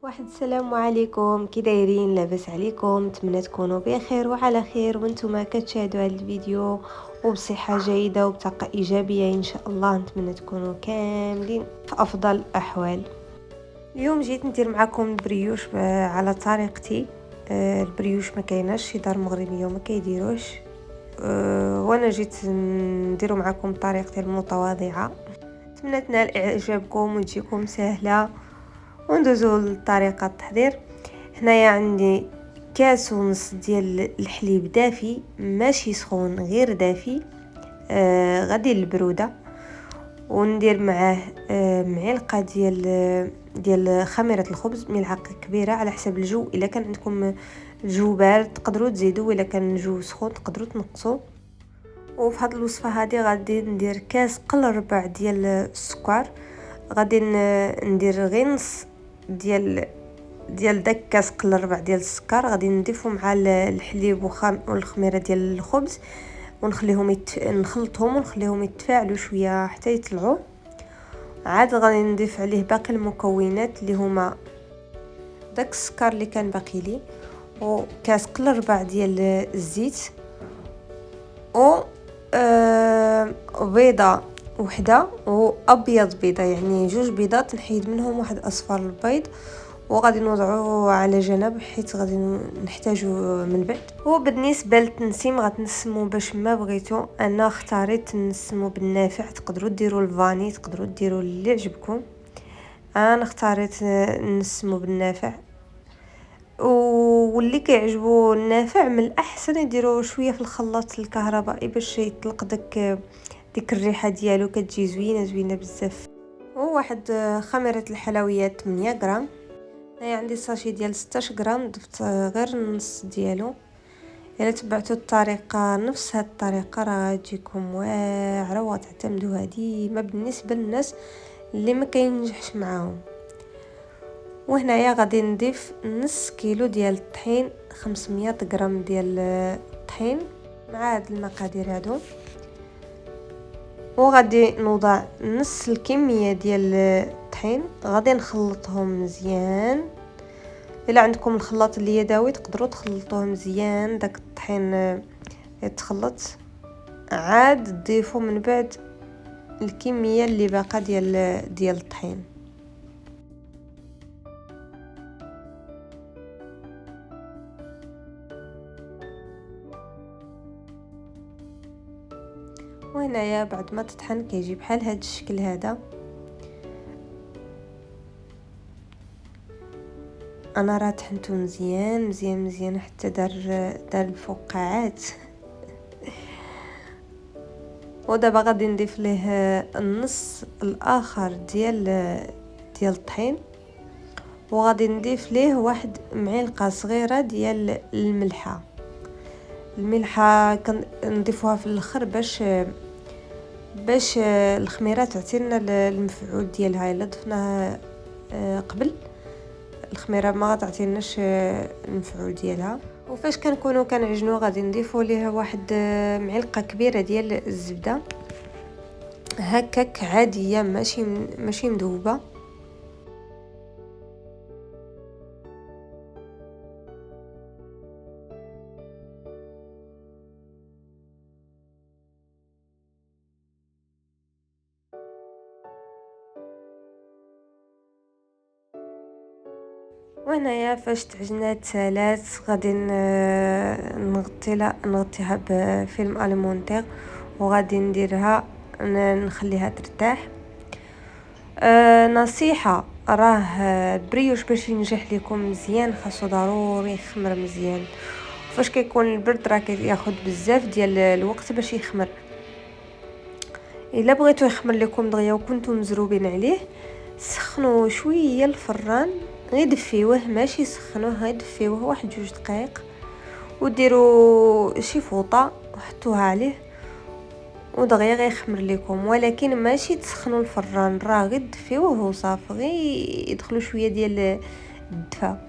واحد السلام عليكم، كي دايرين؟ لاباس عليكم؟ نتمنى تكونوا بخير وعلى خير وانتم كتشاهدوا هذا الفيديو وبصحه جيده وبطاقه ايجابيه ان شاء الله. نتمنى تكونوا كاملين في افضل الاحوال. اليوم جيت ندير معكم البريوش على طريقتي. البريوش ما كايناش شي دار مغربيه وما كيديروش، وانا جيت نديرو معكم بطريقتي المتواضعه. نتمنى تنال اعجابكم وتجيكم سهله. وندوزو لطريقه التحضير. هنايا عندي كاس ونص ديال الحليب دافي، ماشي سخون غير دافي، غادي للبروده. وندير معاه معلقه ديال خميره الخبز، ملعقه كبيره على حسب الجو. الا كان عندكم الجو بارد تقدروا تزيدوا، الا كان الجو سخون تقدروا تنقصوا. وفي هذه الوصفه هذه غادي ندير كاس قل ربع ديال السكر. غادي ندير غير نص ديال داك كاس قل ربع ديال السكر، غادي نضيفو مع الحليب والخميره ديال الخبز ونخليهم نخلطهم ونخليهم يتفاعلوا شويه حتى يطلعوا. عاد غادي نضيف عليه باقي المكونات اللي هما داك السكر اللي كان باقي لي، وكاس قل ربع ديال الزيت، و بيضه وحده وابيض بيضه، يعني جوج بيضات نحيد منهم واحد اصفر البيض، وغادي نوضعوه على جنب حيت غادي نحتاجو من بعد. وبالنسبه للتنسيم غتنسمو باش ما بغيتو. انا اختاريت نسمو بالنافع، تقدروا ديروا الفاني، تقدروا ديروا اللي عجبكم. انا اختاريت نسمو بالنافع، واللي كيعجبو النافع من الاحسن يديروا شويه في الخلاط الكهربائي باش يطلق ديك الريحه ديالو، كتجي زوينه بزاف. وواحد خميره الحلويات 8 غرام. هنا عندي ساشي ديال 16 غرام، ضفت غير النص ديالو. الا تبعتوا الطريقه نفس هاد الطريقه راه غتجيكم واعره وتعتمدوها ديما بالنسبه للناس اللي ما كينجحش معاهم. وهنايا غادي نضيف نص كيلو ديال الطحين، 500 غرام ديال الطحين مع هاد المقادير هادو. وغادي نوضع نص الكميه ديال الطحين، غادي نخلطهم مزيان. الا عندكم الخلاط اللي يدوي تقدروا تخلطوه مزيان، داك الطحين يتخلط. عاد تضيفوا من بعد الكميه اللي باقا ديال الطحين. وهنايا بعد ما تطحن كيجي بحال هذا الشكل هذا. انا راه طحنته مزيان حتى دار الفقاعات. ودابا غادي نضيف ليه النص الاخر ديال الطحين، وغادي نضيف ليه واحد معلقه صغيره ديال الملحه. كنضيفوها في الاخر باش الخميره تعطي لنا المفعول ديالها. الا ضفناها قبل الخميره ما غتعطيناش المفعول ديالها. وفاش كنكونوا كنعجنوا غادي نضيفوا ليه واحد معلقه كبيره ديال الزبده هكاك عاديه، ماشي مذوبه. وهنايا فاش تعجنات سالات غادي نغطيها بفيلم المونتير، وغادي نديرها نخليها ترتاح. نصيحه، راه البريوش باش ينجح لكم مزيان خاصو ضروري يخمر مزيان. فاش كيكون البرد راه كياخذ بزاف ديال الوقت باش يخمر. الا بغيتو يخمر لكم دغيا وكنتم مزروبين عليه، سخنوا شويه الفران، غير دفيوه ماشي سخنوه، غير دفيوه واحد 2 دقائق، وديروا شي فوطه وحطوها عليه ودغيا غيخمر لكم. ولكن ماشي تسخنوا الفران، راه غير دفيوه وصافي، غير يدخلوا شويه ديال الدفا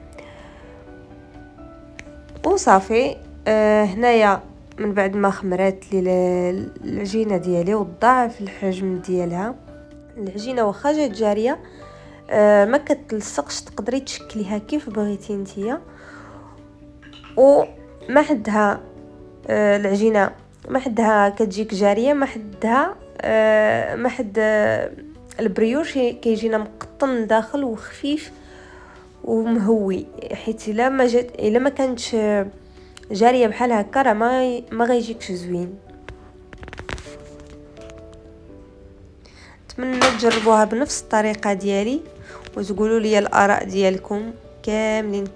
وصافي. هنايا من بعد ما خمرات لي العجينه ديالي وضاعف الحجم ديالها، العجينه واخا جات جاريه ما كتلصقش، تقدري تشكليها كيف بغيتي نتيا. وما حدها العجينه ما حدها كتجيك جاريه، ما حدها ما حد البريوش كيجينا مقطن داخل وخفيف ومهوي، حيت الا ما كانتش جاريه بحال هكا راه ما غيجيكش زوين. نتمنى تجربوها بنفس الطريقه ديالي وتقولوا لي الاراء ديالكم كاملين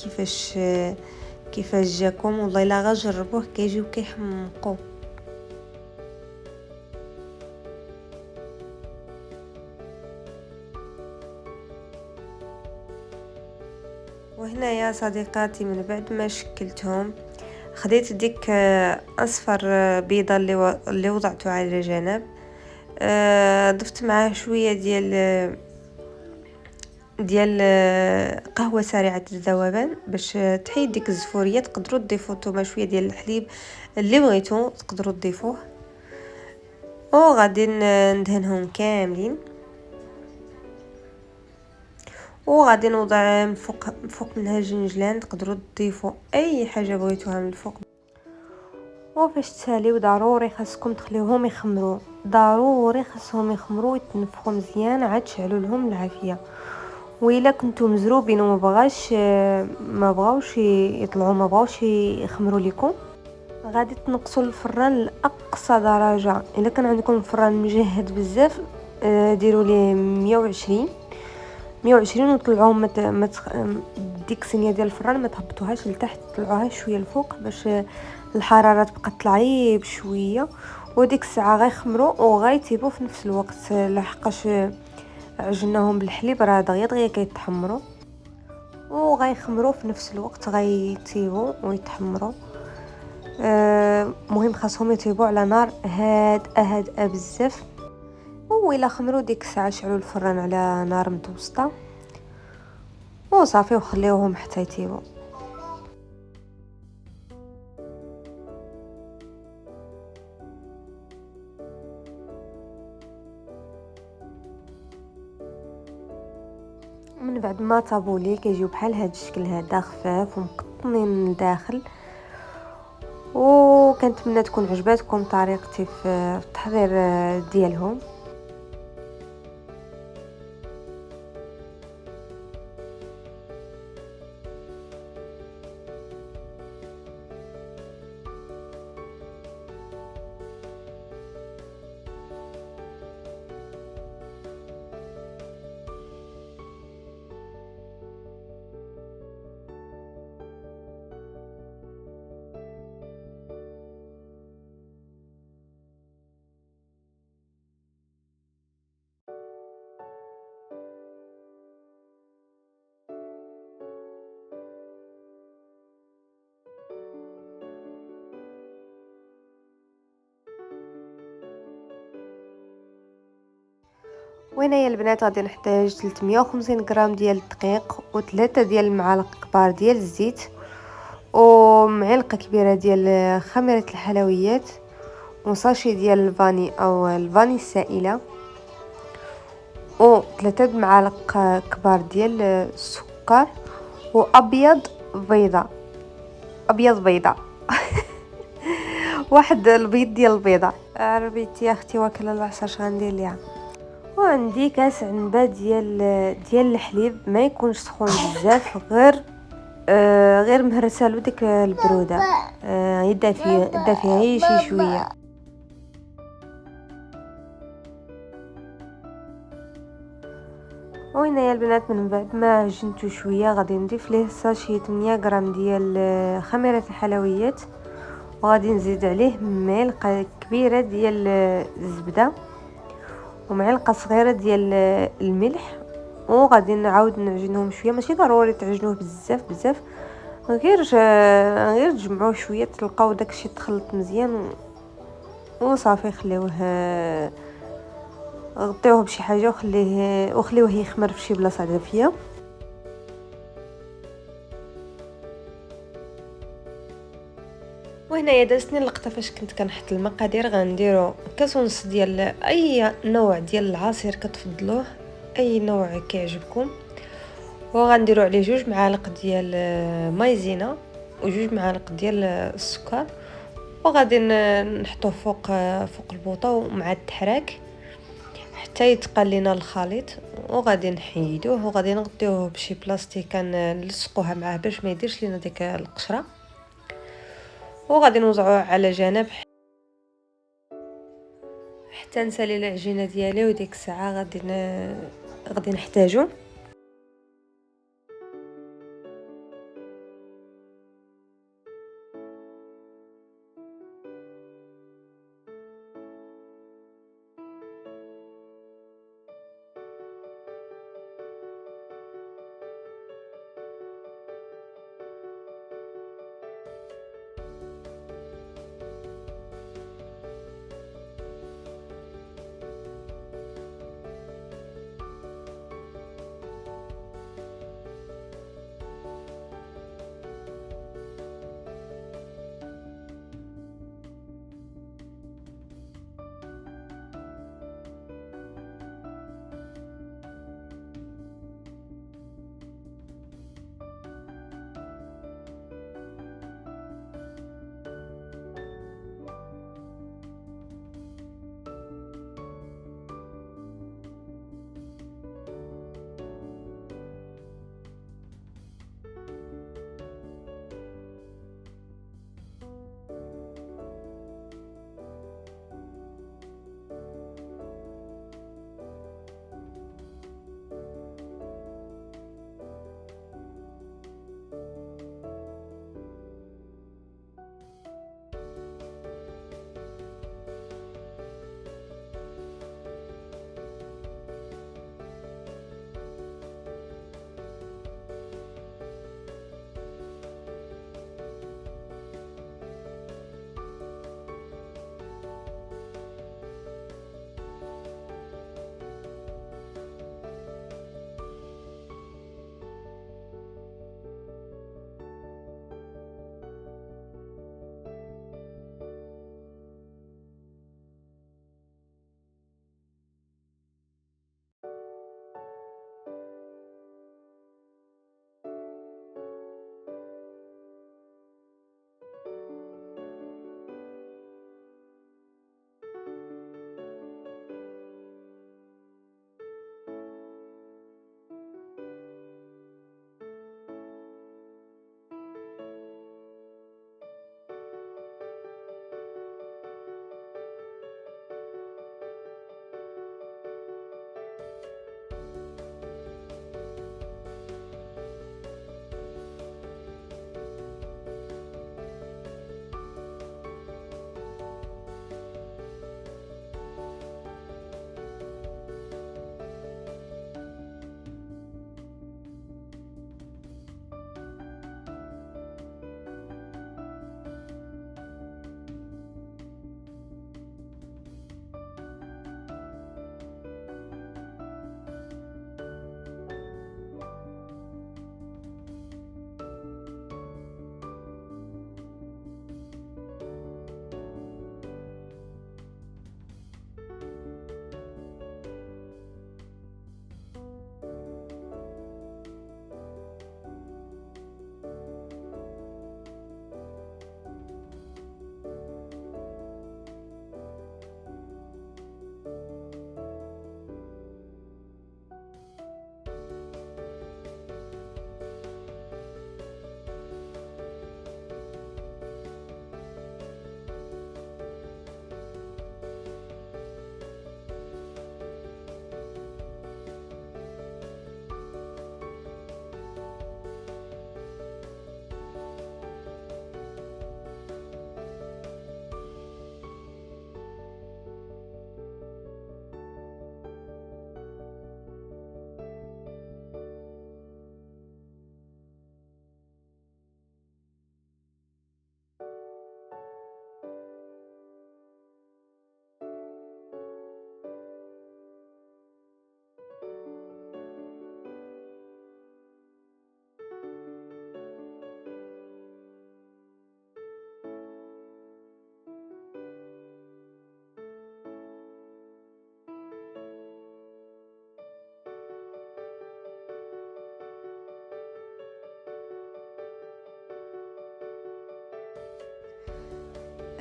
كيفاش جاكم. والله الا غجربوه كيجيو كيحمقوا. وهنا يا صديقاتي من بعد ما شكلتهم خديت ديك اصفر بيضه اللي وضعته على جنب، ضفت معاه شويه ديال قهوه سريعه الذوبان باش تحيد ديك الزفوريه. تقدروا تضيفوا نتوما شويه ديال الحليب اللي بغيتو تقدروا تضيفوه. وغادي ندهنهم كاملين، وغادي نوضع من فوق منها الجنجلان. تقدروا تضيفوا اي حاجه بغيتوها من الفوق. وفاش تساليو ضروري خاصكم تخليوهم يخمروا، ضروري خاصهم يخمروا ويتنفخوا مزيان عاد تشعلوا لهم العافيه. وإلا كنتم مزروبين وما بغاوش يطلعوا، ما بغاوش يخمروا لكم، غادي تنقصوا الفران لاقصى درجه. الا كان عندكم فران مجهد بزاف ديروا ليه 120 وطلعوهم ديك الصينيه ديال الفران ما تهبطوهاش لتحت، طلعوها شويه الفوق باش الحراره تبقى طلعي بشويه. وديك الساعه غيخمروا وغيطيبوا في نفس الوقت، لحقاش عجناهم بالحليب راه دغيا كيتحمروا وغيخمروا في نفس الوقت، غيطيبوا ويتحمروا. مهم خاصهم يطيبوا على نار هادئه بزاف. وإلا خمروا ديك الساعه شعلوا الفران على نار متوسطه وصافي وخليوهم حتى يطيبوا. من بعد ما طابوا لي كيجيو بحال هاد الشكل هذا، خفاف ومقطنين من الداخل. وكنتمنى تكون عجباتكم طريقتي في التحضير ديالهم. وهنايا البنات غادي نحتاج 350 غرام ديال الدقيق و3 ديال المعالق كبار ديال الزيت ومعلقه كبيره ديال خميره الحلويات وصاشي ديال الفاني او الفاني السائله و3 معالق كبار ديال السكر وابيض بيضه واحد البيض ديال البيضه. ربيتي اختي واكله العصا اش غندير ليها. وعندي كاس عنبه ديال الحليب، ما يكونش سخون بزاف، غير مهرسالو ديك البروده، يدا فيها شي شويه. وهنايا البنات من بعد ما عجنتو شويه غادي نضيف ليه ساشي 8 غرام ديال خميره الحلويات، وغادي نزيد عليه معلقه كبيره ديال الزبده ومعلقه صغيره ديال الملح. وغادي نعاود نعجنهم شويه، ماشي ضروري تعجنوه بزاف، غير تجمعوه شويه تلقاو داكشي تخلط مزيان وصافي. خليوه غطيوه بشي حاجه وخليوه يخمر في شي بلاصه دافيه. وهنايا دازتني اللقطه فاش كنت كنحط المقادير. غنديروا كاس ونص ديال اي نوع ديال العصير كتفضلوه، اي نوع كيعجبكم. وغنديرو عليه 2 معالق ديال مايزينا و2 معالق ديال السكر، وغادي نحطوه فوق البوطه مع التحراك حتى يتقال لينا الخليط، وغادي نحيدوه وغادي نغطيوه بشي بلاستيكه نلصقوها معاه باش ما يديرش لينا ديك القشره، وغادي نوزعوه على جنب حتى نسالي العجينه ديالي. وديك الساعه غادي نحتاجو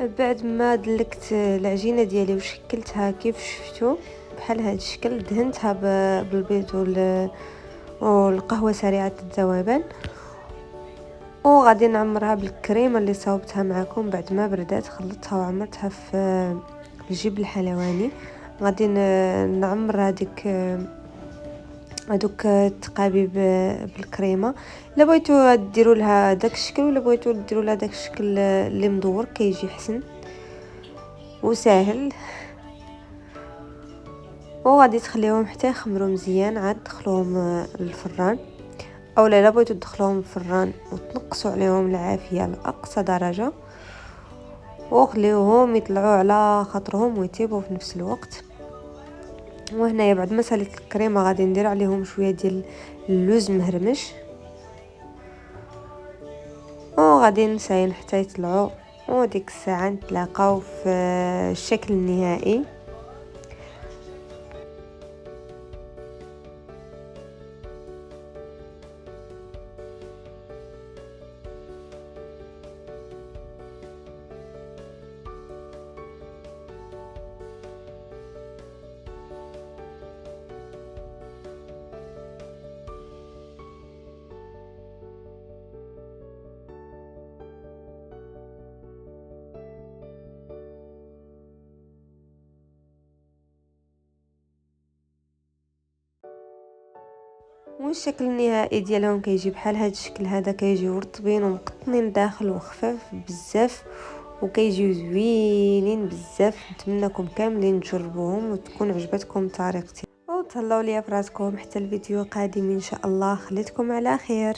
بعد ما دلكت العجينه ديالي وشكلتها كيف شفتوا بحال هذا الشكل، دهنتها بالبيض والقهوه سريعه الذوبان، وغادي نعمرها بالكريمه اللي صاوبتها معكم. بعد ما بردات خلطتها وعمرتها في الجبن الحلواني. غادي نعمر هادوك التقابيب بالكريمه. الا بغيتو ديروا لها داك الشكل ولا بغيتو ديروا لها داك الشكل اللي مدور كيجي حسن وسهل. وغادي تخليهم حتى يخمروا مزيان، عاد تدخلوهم للفران، او لا بغيتو تدخلوهم الفران وتنقصوا عليهم العافيه لاقصى درجه، وخليوهم يطلعوا على خاطرهم ويطيبوا في نفس الوقت. وهنايا بعد ما ساليت الكريمه غادي ندير عليهم شويه ديال اللوز مهرمش، وغادي نساين حتى يطلعوا، وديك الساعه نتلاقاو في الشكل النهائي. والشكل النهائي ديالهم كيجي بحال هذا الشكل هذا، كيجيو رطبين ومقطنين داخل وخفاف بزاف وكيجيو زوينين بزاف. نتمنىكم كاملين تجربوهم وتكون عجبتكم طريقتي، وتهلاو ليا فراسكم حتى الفيديو القادم ان شاء الله. خليتكم على خير.